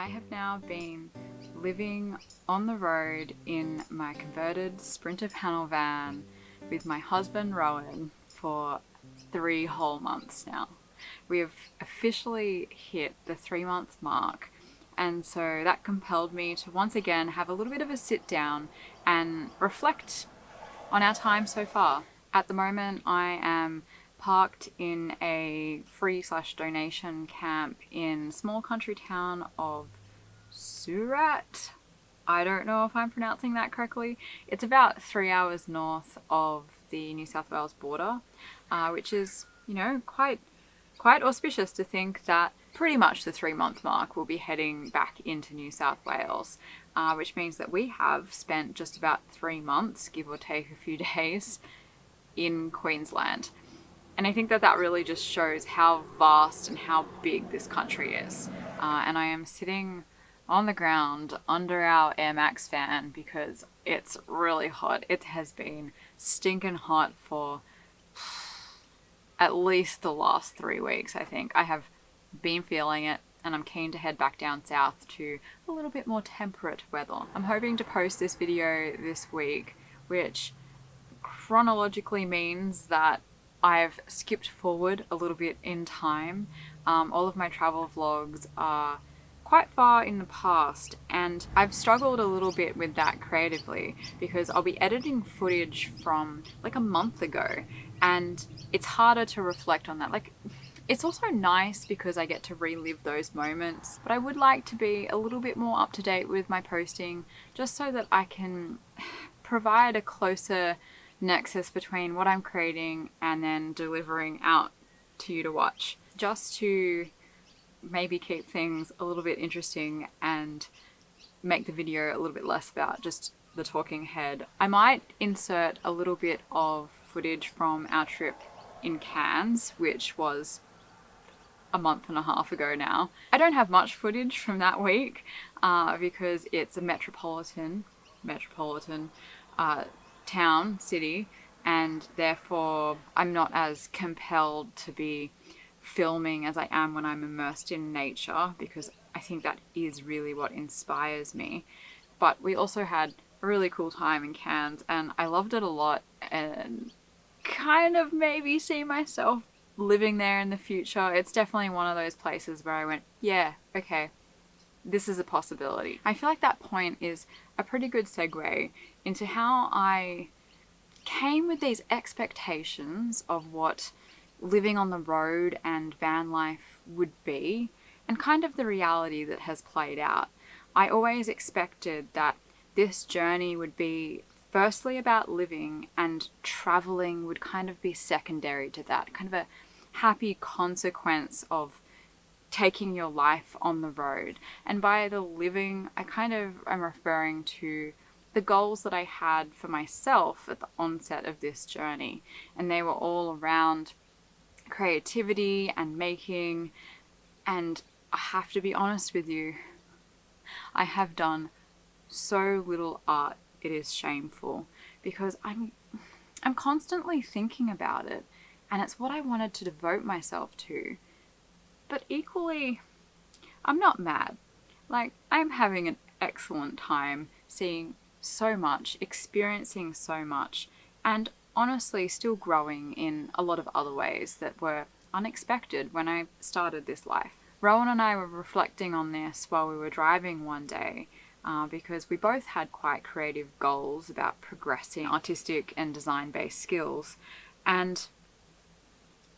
I have now been living on the road in my converted Sprinter panel van with my husband Rowan for 3 whole months now. We have officially hit the 3-month mark, and so that compelled me to once again have a little bit of a sit down and reflect on our time so far. At the moment, I am parked in a free/donation camp in small country town of Surat. I don't know if I'm pronouncing that correctly. It's about 3 hours north of the New South Wales border, which is, quite auspicious to think that pretty much the 3-month mark we'll be heading back into New South Wales, which means that we have spent just about 3 months, give or take a few days, in Queensland. And I think that really just shows how vast and how big this country is. And I am sitting on the ground under our Air Max fan because it's really hot. It has been stinking hot for at least the last 3 weeks, I think. I have been feeling it, and I'm keen to head back down south to a little bit more temperate weather. I'm hoping to post this video this week, which chronologically means that I've skipped forward a little bit in time. All of my travel vlogs are quite far in the past, and I've struggled a little bit with that creatively because I'll be editing footage from like a month ago, and it's harder to reflect on that. It's also nice because I get to relive those moments, but I would like to be a little bit more up to date with my posting just so that I can provide a closer nexus between what I'm creating and then delivering out to you to watch, just to maybe keep things a little bit interesting and make the video a little bit less about just the talking head. I might insert a little bit of footage from our trip in Cairns, which was a month and a half ago now. I don't have much footage from that week because it's a metropolitan town, city, and therefore I'm not as compelled to be filming as I am when I'm immersed in nature, because I think that is really what inspires me. But we also had a really cool time in Cairns, and I loved it a lot, and kind of maybe see myself living there in the future. It's definitely one of those places where I went, yeah, okay, this is a possibility. I feel like that point is a pretty good segue into how I came with these expectations of what living on the road and van life would be, and kind of the reality that has played out. I always expected that this journey would be firstly about living, and traveling would kind of be secondary to that, kind of a happy consequence of taking your life on the road. And by the living, I kind of am referring to the goals that I had for myself at the onset of this journey. And they were all around creativity and making. And I have to be honest with you, I have done so little art, it is shameful, because I'm constantly thinking about it, and it's what I wanted to devote myself to. But equally, I'm not mad. I'm having an excellent time seeing so much, experiencing so much, and honestly still growing in a lot of other ways that were unexpected when I started this life. Rowan and I were reflecting on this while we were driving one day, because we both had quite creative goals about progressing artistic and design-based skills, and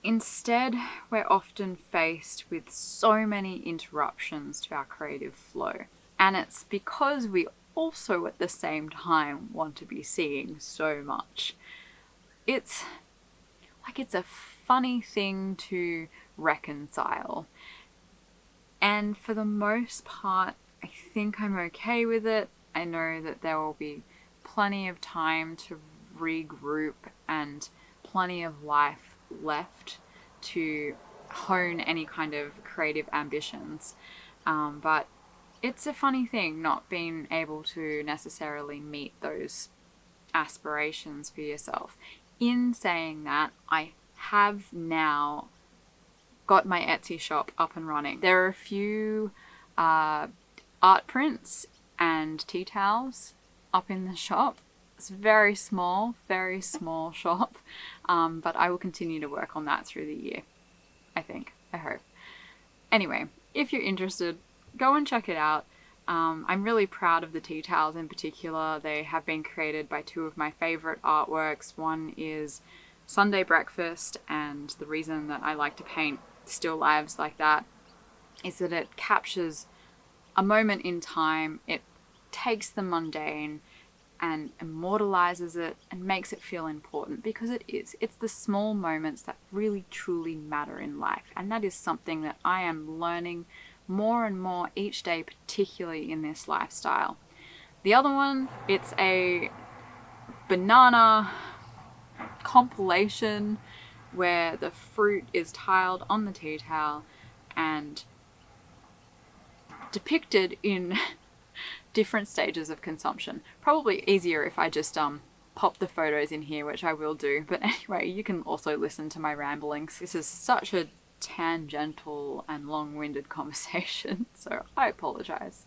instead, we're often faced with so many interruptions to our creative flow. And it's because we also at the same time want to be seeing so much. It's a funny thing to reconcile. And for the most part, I think I'm okay with it. I know that there will be plenty of time to regroup and plenty of life left to hone any kind of creative ambitions. But it's a funny thing not being able to necessarily meet those aspirations for yourself. In saying that, I have now got my Etsy shop up and running. There are a few art prints and tea towels up in the shop. It's a very small shop, but I will continue to work on that through the year, I hope. Anyway, if you're interested, go and check it out. I'm really proud of the tea towels in particular. They have been created by two of my favorite artworks. One is Sunday Breakfast, and the reason that I like to paint still lives like that is that it captures a moment in time. It takes the mundane and immortalizes it and makes it feel important, because it is. It's the small moments that really truly matter in life, and that is something that I am learning more and more each day, particularly in this lifestyle. The other one, it's a banana compilation where the fruit is tiled on the tea towel and depicted in different stages of consumption. Probably easier if I just pop the photos in here, which I will do. But anyway, you can also listen to my ramblings. This is such a tangential and long-winded conversation, so I apologize.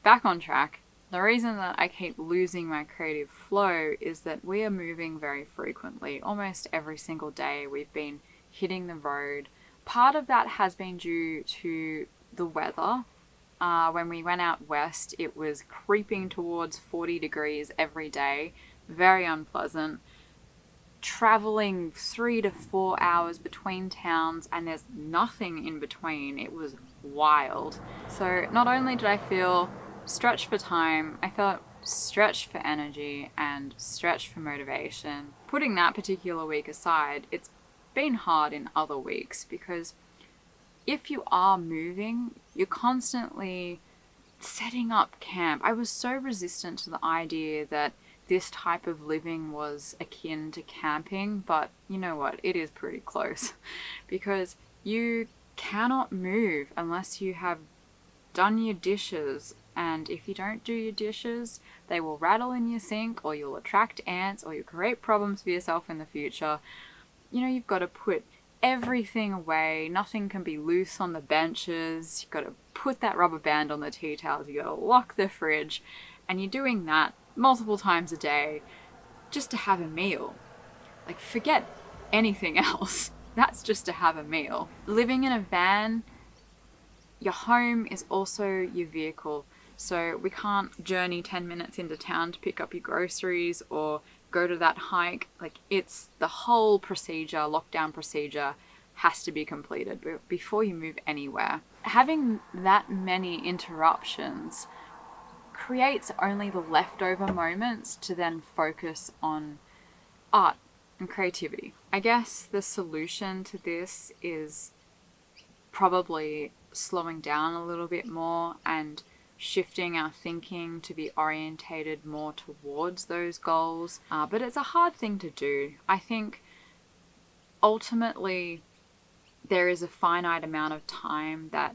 Back on track. The reason that I keep losing my creative flow is that we are moving very frequently. Almost every single day we've been hitting the road. Part of that has been due to the weather. When we went out west, it was creeping towards 40 degrees every day. Very unpleasant. Traveling 3 to 4 hours between towns, and there's nothing in between. It was wild. So not only did I feel stretched for time, I felt stretched for energy and stretched for motivation. Putting that particular week aside, it's been hard in other weeks, because if you are moving, you're constantly setting up camp. I was so resistant to the idea that this type of living was akin to camping, but you know what? It is pretty close, because you cannot move unless you have done your dishes, and if you don't do your dishes, they will rattle in your sink, or you'll attract ants, or you'll create problems for yourself in the future. You know, you've got to put everything away. Nothing can be loose on the benches. You've got to put that rubber band on the tea towels. You've got to lock the fridge, and you're doing that multiple times a day just to have a meal. Like, forget anything else. That's just to have a meal. Living in a van, your home is also your vehicle. So we can't journey 10 minutes into town to pick up your groceries or go to that hike. Like, it's the whole procedure, lockdown procedure, has to be completed before you move anywhere. Having that many interruptions creates only the leftover moments to then focus on art and creativity. I guess the solution to this is probably slowing down a little bit more and shifting our thinking to be orientated more towards those goals. But it's a hard thing to do. I think ultimately there is a finite amount of time that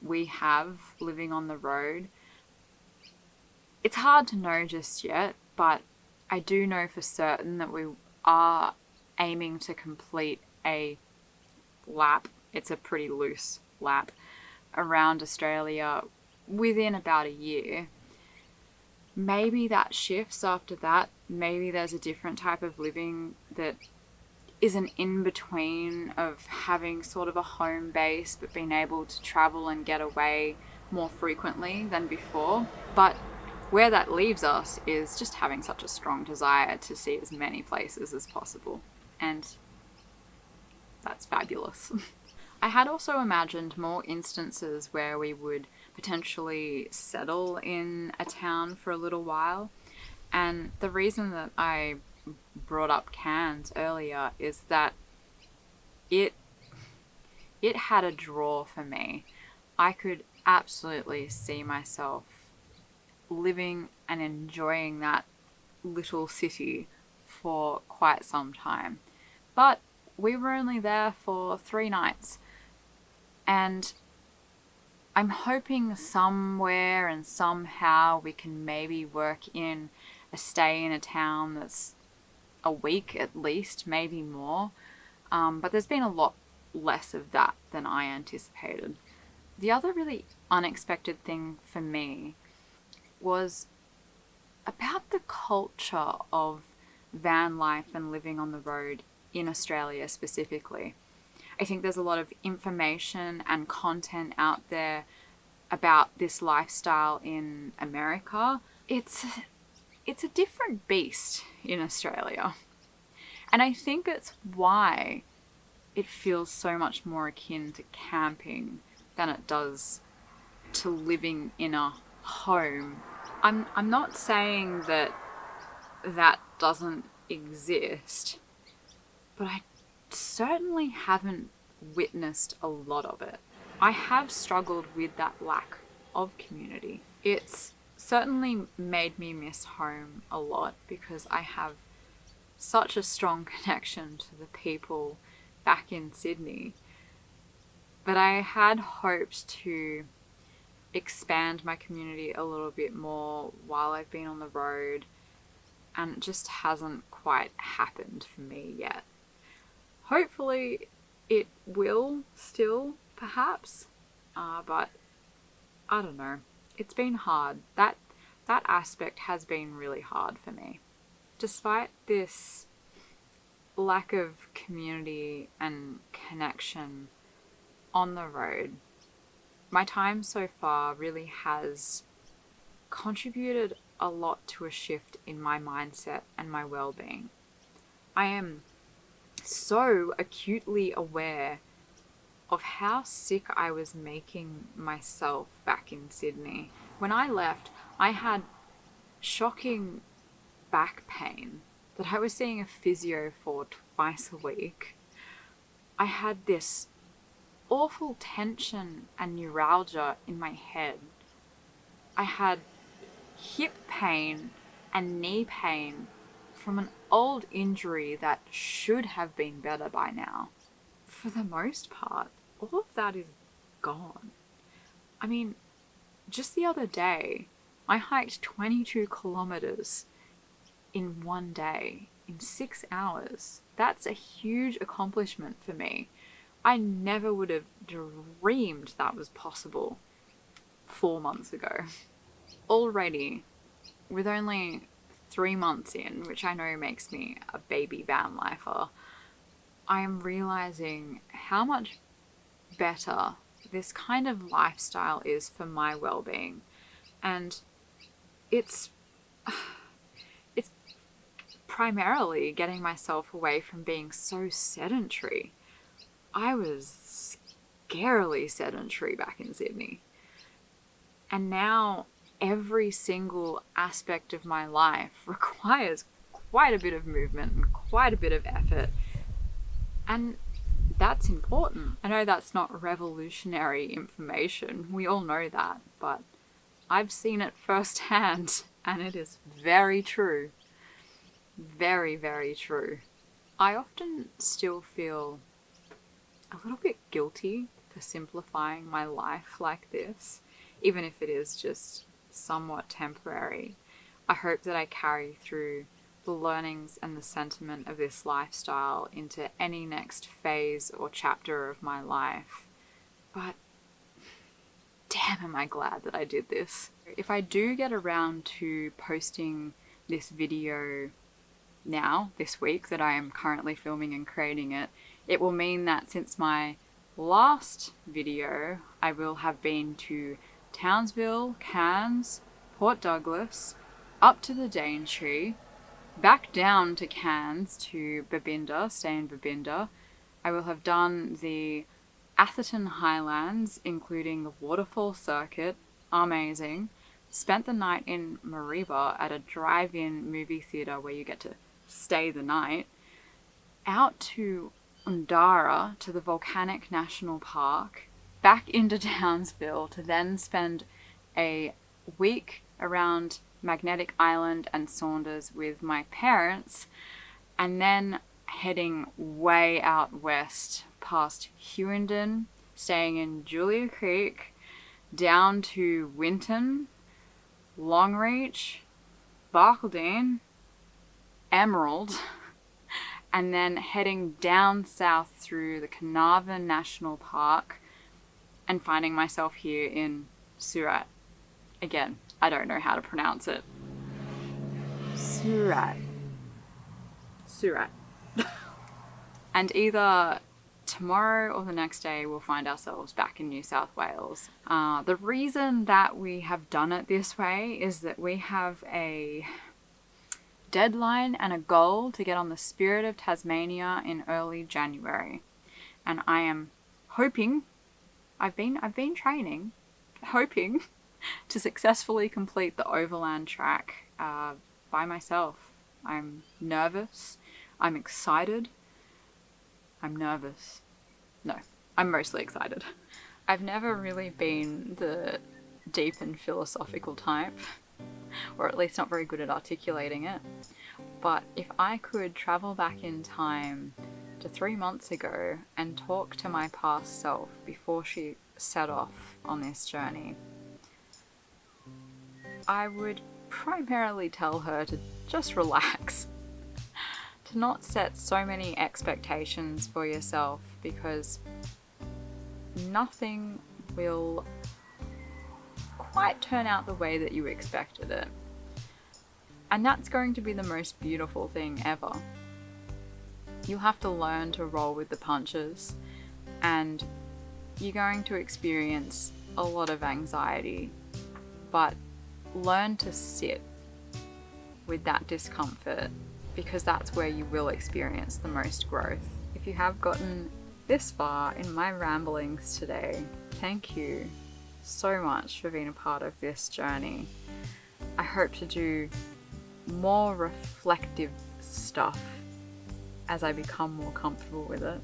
we have living on the road. It's hard to know just yet, but I do know for certain that we are aiming to complete a lap. It's a pretty loose lap around Australia within about a year. Maybe that shifts after that. Maybe there's a different type of living that is an in-between of having sort of a home base but being able to travel and get away more frequently than before. But where that leaves us is just having such a strong desire to see as many places as possible. And that's fabulous. I had also imagined more instances where we would potentially settle in a town for a little while. And the reason that I brought up Cairns earlier is that it had a draw for me. I could absolutely see myself living and enjoying that little city for quite some time. But we were only there for 3 nights. And I'm hoping somewhere and somehow we can maybe work in a stay in a town that's a week at least, maybe more. But there's been a lot less of that than I anticipated. The other really unexpected thing for me was about the culture of van life and living on the road in Australia specifically. I think there's a lot of information and content out there about this lifestyle in America. It's a different beast in Australia. And I think it's why it feels so much more akin to camping than it does to living in a home. I'm not saying that doesn't exist, but I certainly haven't witnessed a lot of it. I have struggled with that lack of community. It's certainly made me miss home a lot because I have such a strong connection to the people back in Sydney. But I had hoped to expand my community a little bit more while I've been on the road, and it just hasn't quite happened for me yet. Hopefully it will still, perhaps, but I don't know. It's been hard. That aspect has been really hard for me. Despite this lack of community and connection on the road, my time so far really has contributed a lot to a shift in my mindset and my well-being. I am so acutely aware of how sick I was making myself back in Sydney. When I left, I had shocking back pain that I was seeing a physio for twice a week. I had this awful tension and neuralgia in my head. I had hip pain and knee pain from an old injury that should have been better by now. For the most part, all of that is gone. I mean, just the other day, I hiked 22 kilometers in one day, in 6 hours. That's a huge accomplishment for me. I never would have dreamed that was possible 4 months ago. Already, with only 3 months in, which I know makes me a baby van lifer, I am realizing how much better this kind of lifestyle is for my well-being. And it's primarily getting myself away from being so sedentary. I was scarily sedentary back in Sydney. And now every single aspect of my life requires quite a bit of movement and quite a bit of effort. And that's important. I know that's not revolutionary information. We all know that, but I've seen it firsthand, and it is very true. Very, very true. I often still feel a little bit guilty for simplifying my life like this, even if it is just somewhat temporary. I hope that I carry through the learnings and the sentiment of this lifestyle into any next phase or chapter of my life. But damn, am I glad that I did this. If I do get around to posting this video now, this week, that I am currently filming and creating it, it will mean that since my last video, I will have been to Townsville, Cairns, Port Douglas, up to the Daintree, back down to Cairns to Babinda, stay in Babinda. I will have done the Atherton Highlands, including the waterfall circuit, amazing. Spent the night in Mareeba at a drive-in movie theatre where you get to stay the night. Out to Undara, to the Volcanic National Park, back into Townsville to then spend a week around Magnetic Island and Saunders with my parents, and then heading way out west past Hughenden, staying in Julia Creek, down to Winton, Longreach, Barcaldine, Emerald, and then heading down south through the Carnarvon National Park and finding myself here in Surat. Again, I don't know how to pronounce it. Surat. And either tomorrow or the next day we'll find ourselves back in New South Wales. The reason that we have done it this way is that we have a deadline and a goal to get on the Spirit of Tasmania in early January. And I am hoping, I've been training, hoping to successfully complete the overland track by myself. I'm nervous. I'm excited. I'm nervous. No, I'm mostly excited. I've never really been the deep and philosophical type, or at least not very good at articulating it. But if I could travel back in time to 3 months ago and talk to my past self before she set off on this journey, I would primarily tell her to just relax, to not set so many expectations for yourself, because nothing will quite turn out the way that you expected it. And that's going to be the most beautiful thing ever. You'll have to learn to roll with the punches, and you're going to experience a lot of anxiety, but learn to sit with that discomfort, because that's where you will experience the most growth. If you have gotten this far in my ramblings today, thank you so much for being a part of this journey. I hope to do more reflective stuff as I become more comfortable with it.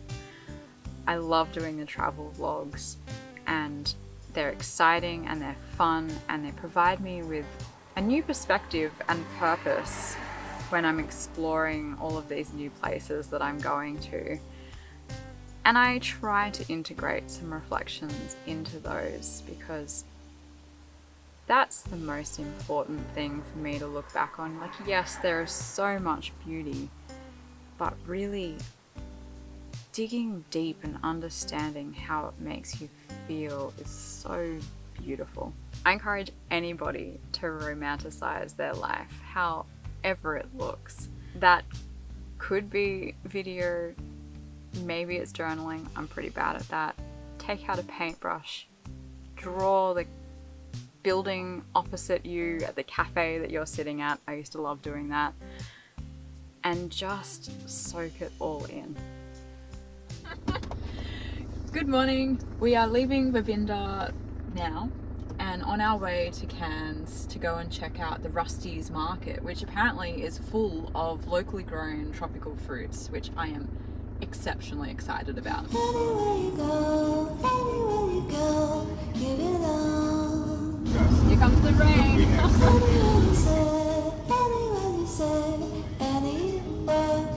I love doing the travel vlogs, and they're exciting and they're fun, and they provide me with a new perspective and purpose when I'm exploring all of these new places that I'm going to. And I try to integrate some reflections into those, because that's the most important thing for me to look back on. Like, yes, there is so much beauty, but really digging deep and understanding how it makes you feel is so beautiful. I encourage anybody to romanticize their life, however it looks. That could be video, maybe it's journaling. I'm pretty bad at that. Take out a paintbrush, draw the building opposite you at the cafe that you're sitting at. I used to love doing that. And just soak it all in. Good morning. We are leaving Babinda now and on our way to Cairns to go and check out the Rusty's market, which apparently is full of locally grown tropical fruits, which I am exceptionally excited about. Anywhere you go, give it all. Here comes the rain. Anywhere you say, anywhere.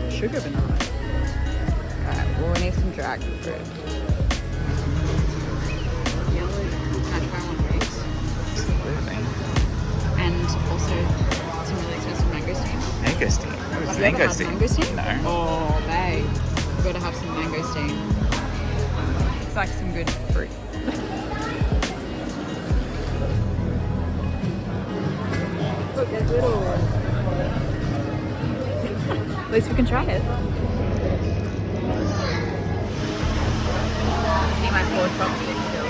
Sugar banana. Alright, well, we need some dragon fruit. Yellow. Can I try one of these? And also some really expensive mangosteen. Mangosteen? What is Have you ever had mangosteen? mangosteen? No. Oh, babe. You've got to have some mangosteen. It's like some good fruit. Look, they're little. At least we can try it. See my poor chopsticks still.